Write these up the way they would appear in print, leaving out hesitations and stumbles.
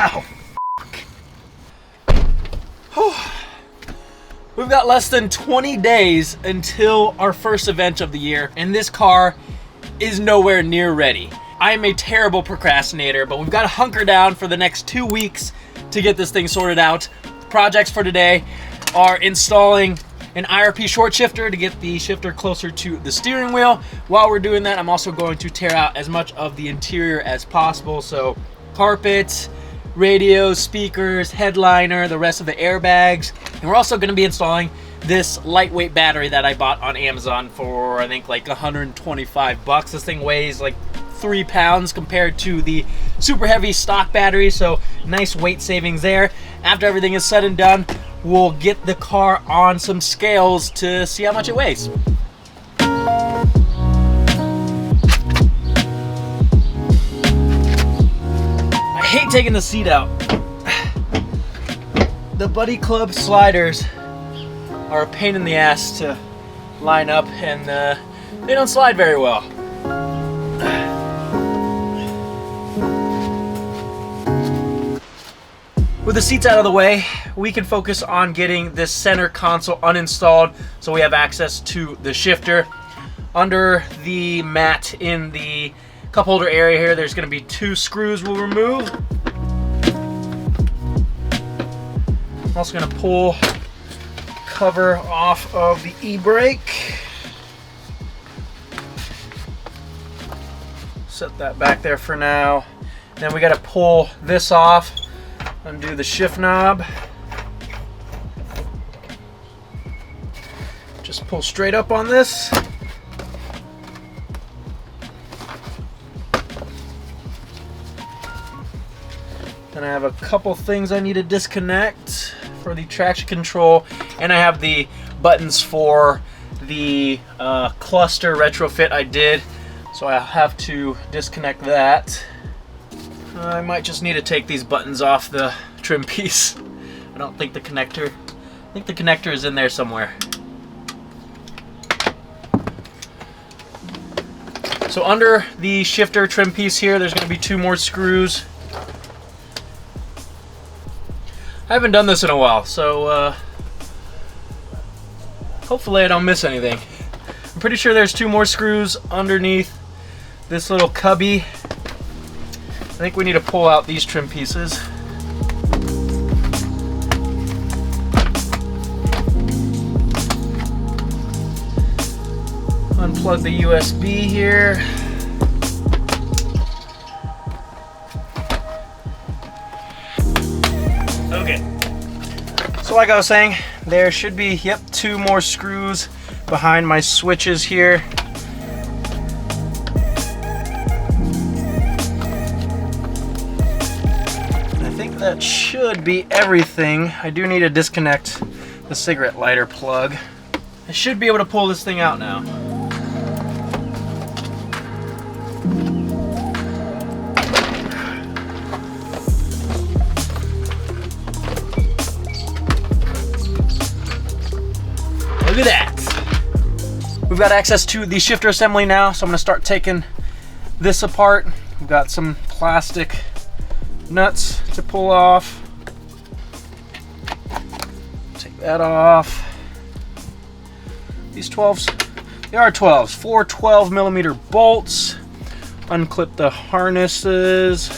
Ow. We've got less than 20 days until our first event of the year, and this car is nowhere near ready. I am a terrible procrastinator, but we've got to hunker down for the next 2 weeks to get this thing sorted out. Projects for today are installing an IRP short shifter to get the shifter closer to the steering wheel. While we're doing that, I'm also going to tear out as much of the interior as possible. So carpets, radios, speakers, headliner, the rest of the airbags. And we're also going to be installing this lightweight battery that I bought on Amazon for, I think, like 125 bucks. This thing weighs like 3 pounds compared to the super heavy stock battery, so nice weight savings there. After everything is said and done, we'll get the car on some scales to see how much it weighs. I hate taking the seat out. The Buddy Club sliders are a pain in the ass to line up, and they don't slide very well. With the seats out of the way, we can focus on getting this center console uninstalled so we have access to the shifter. Under the mat in the cup holder area here, there's going to be 2 screws we'll remove. I'm also going to pull cover off of the e-brake. Set that back there for now. Then we got to pull this off, undo the shift knob. Just pull straight up on this. Then I have a couple things I need to disconnect for the traction control, and I have the buttons for the cluster retrofit I did, so I'll have to disconnect that. I might just need to take these buttons off the trim piece. I don't think the connector, I think the connector is in there somewhere. So under the shifter trim piece here, there's going to be 2 more screws. I haven't done this in a while, so hopefully I don't miss anything. I'm pretty sure there's 2 more screws underneath this little cubby. I think we need to pull out these trim pieces. Unplug the USB here. Okay. So like I was saying, there should be, 2 more screws behind my switches here. That should be everything. I do need to disconnect the cigarette lighter plug. I should be able to pull this thing out now. Look at that. We've got access to the shifter assembly now, so I'm going to start taking this apart. We've got some plastic nuts to pull off. Take that off. These 12s, they are 12s. 4 12mm bolts. Unclip the harnesses.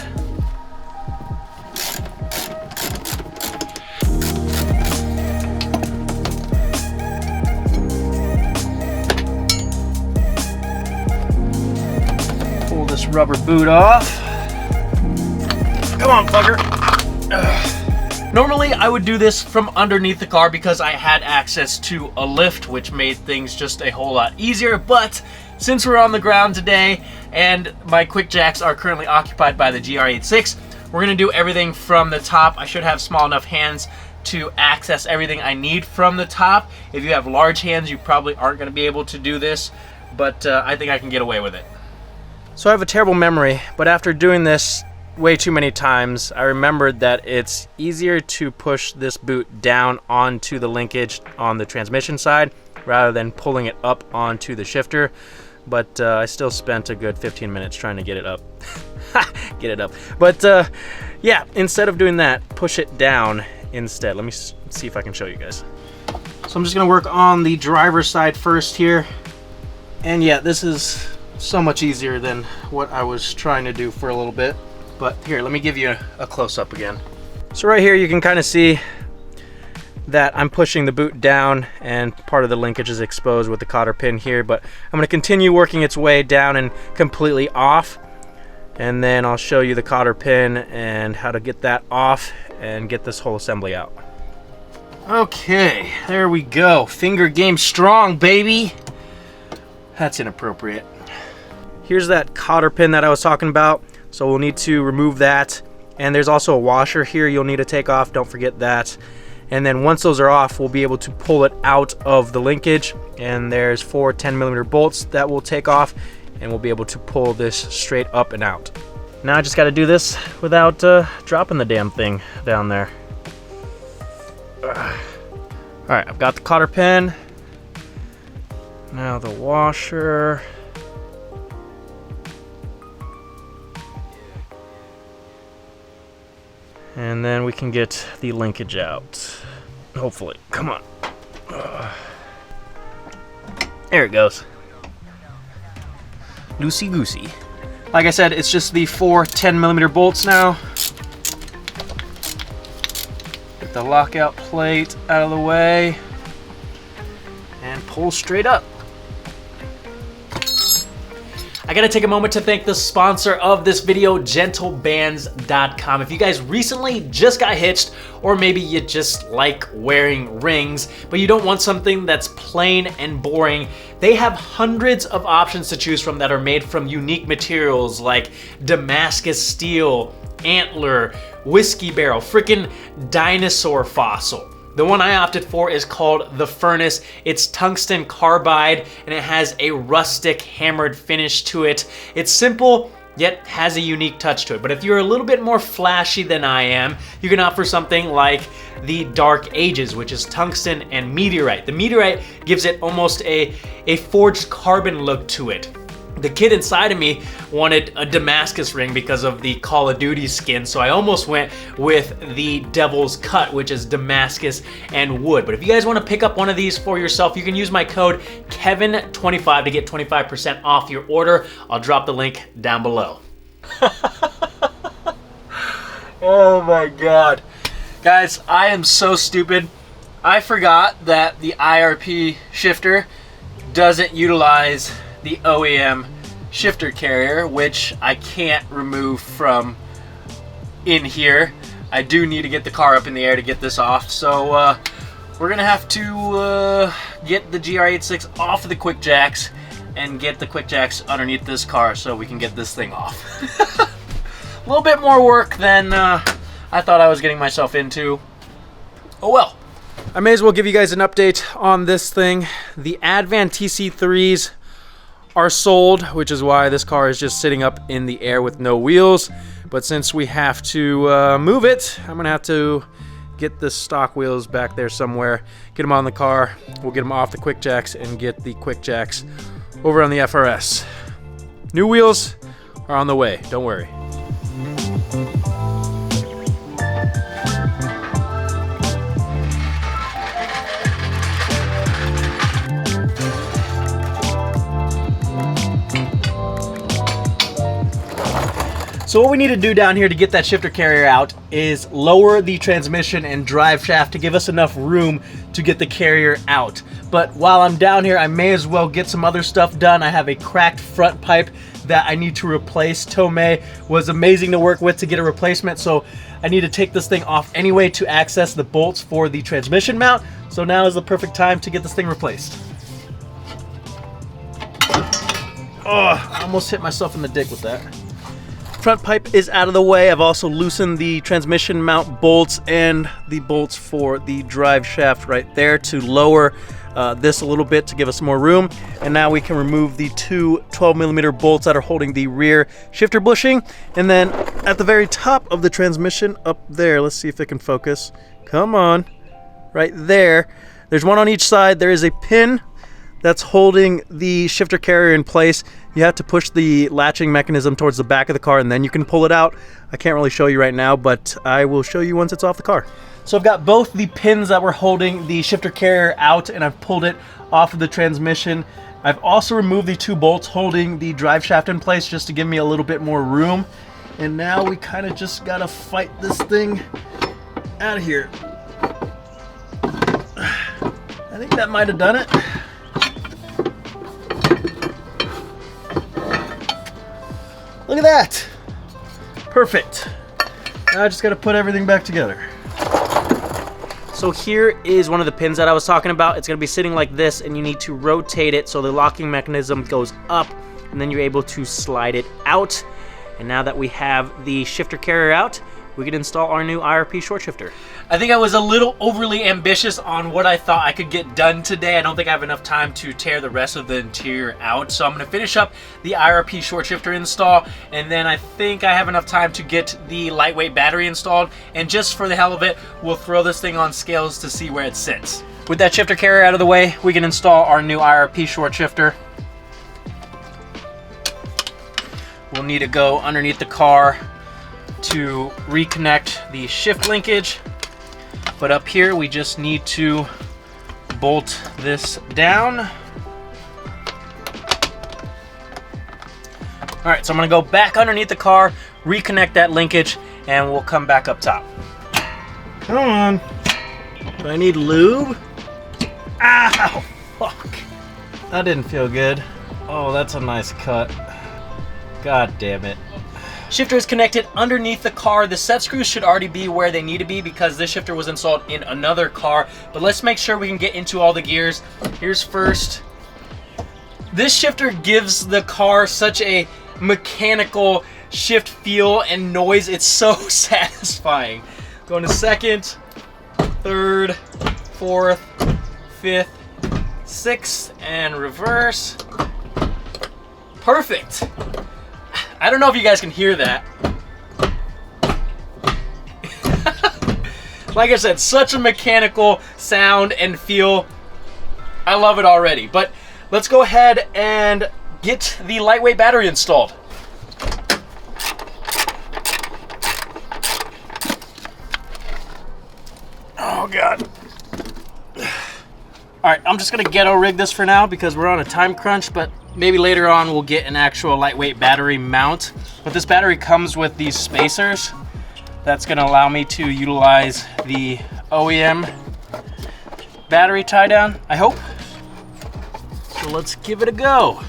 Pull this rubber boot off. Come on, fucker. Ugh. Normally, I would do this from underneath the car because I had access to a lift, which made things just a whole lot easier. But since we're on the ground today and my quick jacks are currently occupied by the GR86, we're going to do everything from the top. I should have small enough hands to access everything I need from the top. If you have large hands, you probably aren't going to be able to do this, but I think I can get away with it. So I have a terrible memory, but after doing this way too many times, I remembered that it's easier to push this boot down onto the linkage on the transmission side rather than pulling it up onto the shifter. But I still spent a good 15 minutes trying to get it up. Get it up. But yeah, instead of doing that, push it down instead. Let me see if I can show you guys. So I'm just gonna work on the driver's side first here. And yeah, this is so much easier than what I was trying to do for a little bit. But here, let me give you a close-up again. So right here, you can kind of see that I'm pushing the boot down and part of the linkage is exposed with the cotter pin here, but I'm gonna continue working its way down and completely off. And then I'll show you the cotter pin and how to get that off and get this whole assembly out. Okay, there we go. Finger game strong, baby. That's inappropriate. Here's that cotter pin that I was talking about. So we'll need to remove that. And there's also a washer here you'll need to take off. Don't forget that. And then once those are off, we'll be able to pull it out of the linkage. And there's 4 10mm bolts that we'll take off. And we'll be able to pull this straight up and out. Now I just got to do this without dropping the damn thing down there. Alright, I've got the cotter pin. Now the washer. And then we can get the linkage out. Hopefully. Come on. There it goes. Loosey goosey. Like I said, it's just the 4 10mm bolts now. Get the lockout plate out of the way and pull straight up. I gotta take a moment to thank the sponsor of this video, GentleBands.com. If you guys recently just got hitched, or maybe you just like wearing rings, but you don't want something that's plain and boring, they have hundreds of options to choose from that are made from unique materials like Damascus steel, antler, whiskey barrel, freaking dinosaur fossil. The one I opted for is called the Furnace. It's tungsten carbide and it has a rustic hammered finish to it. It's simple, yet has a unique touch to it. But if you're a little bit more flashy than I am, you can opt for something like the Dark Ages, which is tungsten and meteorite. The meteorite gives it almost a forged carbon look to it. The kid inside of me wanted a Damascus ring because of the Call of Duty skin, so I almost went with the Devil's Cut, which is Damascus and wood. But if you guys want to pick up one of these for yourself, you can use my code KEVIN25 to get 25% off your order. I'll drop the link down below. Oh my God. Guys, I am so stupid. I forgot that the IRP shifter doesn't utilize the OEM shifter carrier, which I can't remove from in here. I do need to get the car up in the air to get this off, so we're gonna have to get the GR86 off of the quick jacks and get the quick jacks underneath this car so we can get this thing off. A little bit more work than I thought I was getting myself into. Oh well. I may as well give you guys an update on this thing. The Advan TC3s are sold, which is why this car is just sitting up in the air with no wheels. But since we have to move it, I'm gonna have to get the stock wheels back there somewhere, get them on the car, we'll get them off the quick jacks and get the quick jacks over on the FRS. New wheels are on the way, don't worry. So what we need to do down here to get that shifter carrier out is lower the transmission and drive shaft to give us enough room to get the carrier out. But while I'm down here, I may as well get some other stuff done. I have a cracked front pipe that I need to replace. Tomei was amazing to work with to get a replacement, so I need to take this thing off anyway to access the bolts for the transmission mount. So now is the perfect time to get this thing replaced. Oh, I almost hit myself in the dick with that. Front pipe is out of the way. I've also loosened the transmission mount bolts and the bolts for the drive shaft right there to lower this a little bit to give us more room. And now we can remove the 2 12mm bolts that are holding the rear shifter bushing. And then at the very top of the transmission up there, let's see if it can focus. Come on, right there. There's one on each side. There is a pin that's holding the shifter carrier in place. You have to push the latching mechanism towards the back of the car and then you can pull it out. I can't really show you right now, but I will show you once it's off the car. So I've got both the pins that were holding the shifter carrier out and I've pulled it off of the transmission. I've also removed the 2 bolts holding the drive shaft in place just to give me a little bit more room. And now we kind of just gotta fight this thing out of here. I think that might have done it. Look at that. Perfect. Now I just got to put everything back together. So here is one of the pins that I was talking about. It's going to be sitting like this and you need to rotate it so the locking mechanism goes up and then you're able to slide it out. And now that we have the shifter carrier out, we can install our new IRP short shifter. I think I was a little overly ambitious on what I thought I could get done today. I don't think I have enough time to tear the rest of the interior out. So I'm gonna finish up the IRP short shifter install, and then I think I have enough time to get the lightweight battery installed. And just for the hell of it, we'll throw this thing on scales to see where it sits. With that shifter carrier out of the way, we can install our new IRP short shifter. We'll need to go underneath the car to reconnect the shift linkage, but up here we just need to bolt this down. All right, so I'm gonna go back underneath the car, reconnect that linkage, and we'll come back up top. Come on. Do I need lube? Ow, fuck. That didn't feel good. Oh, that's a nice cut. God damn it. Shifter is connected underneath the car. The set screws should already be where they need to be because this shifter was installed in another car. But let's make sure we can get into all the gears. Here's first. This shifter gives the car such a mechanical shift feel and noise. It's so satisfying. Going to second, third, fourth, fifth, sixth, and reverse. Perfect. I don't know if you guys can hear that. Like I said, such a mechanical sound and feel. I love it already. But let's go ahead and get the lightweight battery installed. Oh God. All right, I'm just gonna ghetto rig this for now because we're on a time crunch, but maybe later on we'll get an actual lightweight battery mount. But this battery comes with these spacers. That's gonna allow me to utilize the OEM battery tie down, I hope. So let's give it a go.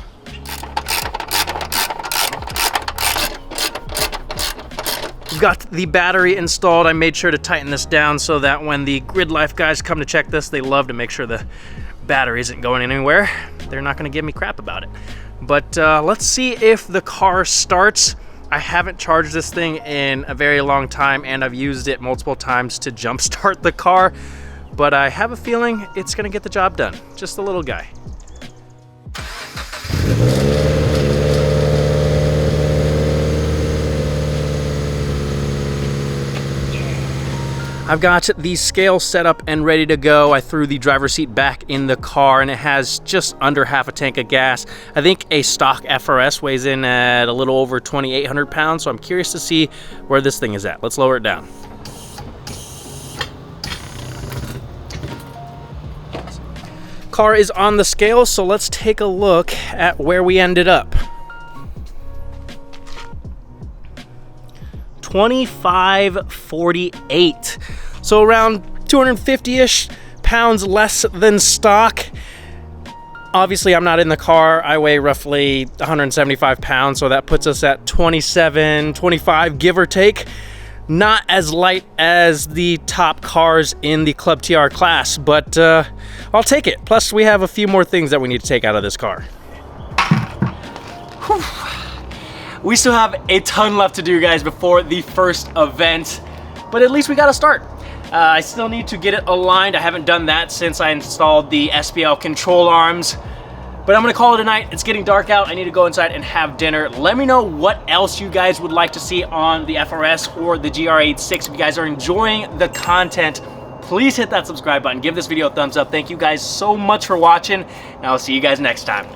We've got the battery installed. I made sure to tighten this down so that when the Grid Life guys come to check this, they love to make sure the battery isn't going anywhere. They're not gonna give me crap about it. But let's see if the car starts. I haven't charged this thing in a very long time and I've used it multiple times to jump start the car, but I have a feeling it's gonna get the job done. Just a little guy. I've got the scale set up and ready to go. I threw the driver's seat back in the car and it has just under half a tank of gas. I think a stock FRS weighs in at a little over 2,800 pounds, so I'm curious to see where this thing is at. Let's lower it down. Car is on the scale, so let's take a look at where we ended up. 2548, so around 250-ish pounds less than stock. Obviously I'm not in the car. I weigh roughly 175 pounds, so that puts us at 27, 25, give or take. Not as light as the top cars in the Club TR class, but I'll take it. Plus we have a few more things that we need to take out of this car. Whew. We still have a ton left to do, guys, before the first event, but at least we got to start. I still need to get it aligned. I haven't done that since I installed the SPL control arms, but I'm gonna call it a night. It's getting dark out. I need to go inside and have dinner. Let me know what else you guys would like to see on the FRS or the GR86. If you guys are enjoying the content, please hit that subscribe button, give this video a thumbs up. Thank you guys so much for watching, and I'll see you guys next time.